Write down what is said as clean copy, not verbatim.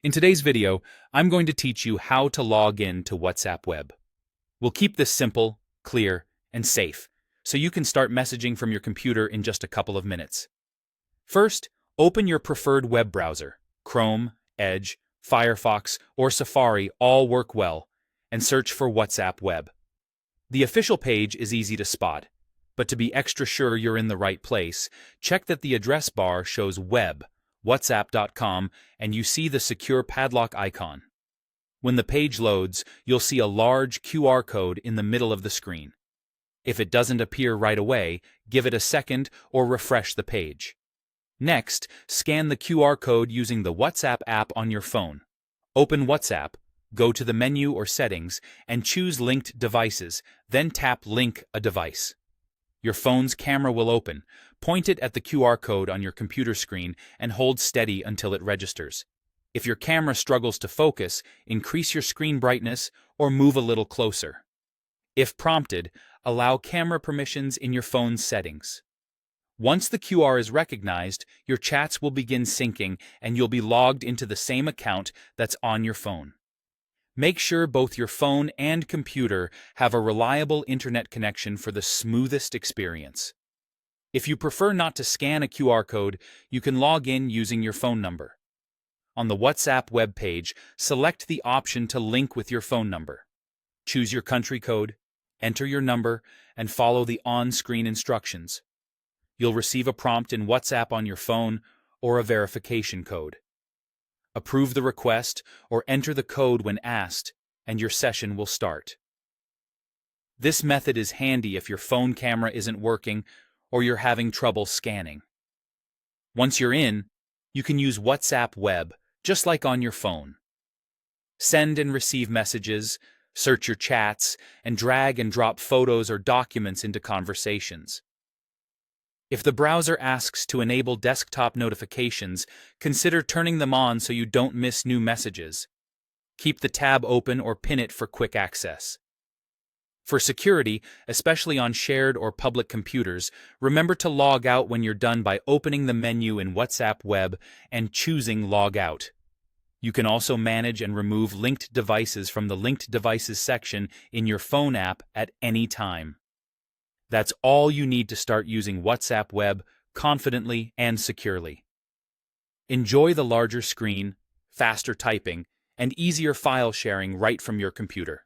In today's video, I'm going to teach you how to log in to WhatsApp Web. We'll keep this simple, clear, and safe, so you can start messaging from your computer in just a couple of minutes. First, open your preferred web browser. Chrome, Edge, Firefox, or Safari all work well, and search for WhatsApp Web. The official page is easy to spot, but to be extra sure you're in the right place, check that the address bar shows web, whatsapp.com, and you see the secure padlock icon. When the page loads, you'll see a large QR code in the middle of the screen. If it doesn't appear right away, give it a second or refresh the page. Next, scan the QR code using the WhatsApp app on your phone. Open WhatsApp, go to the menu or settings, and choose Linked Devices, then tap Link a Device. Your phone's camera will open. Point it at the QR code on your computer screen and hold steady until it registers. If your camera struggles to focus, increase your screen brightness or move a little closer. If prompted, allow camera permissions in your phone's settings. Once the QR is recognized, your chats will begin syncing and you'll be logged into the same account that's on your phone. Make sure both your phone and computer have a reliable internet connection for the smoothest experience. If you prefer not to scan a QR code, you can log in using your phone number. On the WhatsApp web page, select the option to link with your phone number. Choose your country code, enter your number, and follow the on-screen instructions. You'll receive a prompt in WhatsApp on your phone or a verification code. Approve the request or enter the code when asked, and your session will start. This method is handy if your phone camera isn't working or you're having trouble scanning. Once you're in, you can use WhatsApp Web, just like on your phone. Send and receive messages, search your chats, and drag and drop photos or documents into conversations. If the browser asks to enable desktop notifications, consider turning them on so you don't miss new messages. Keep the tab open or pin it for quick access. For security, especially on shared or public computers, remember to log out when you're done by opening the menu in WhatsApp Web and choosing Log Out. You can also manage and remove linked devices from the Linked Devices section in your phone app at any time. That's all you need to start using WhatsApp Web confidently and securely. Enjoy the larger screen, faster typing, and easier file sharing right from your computer.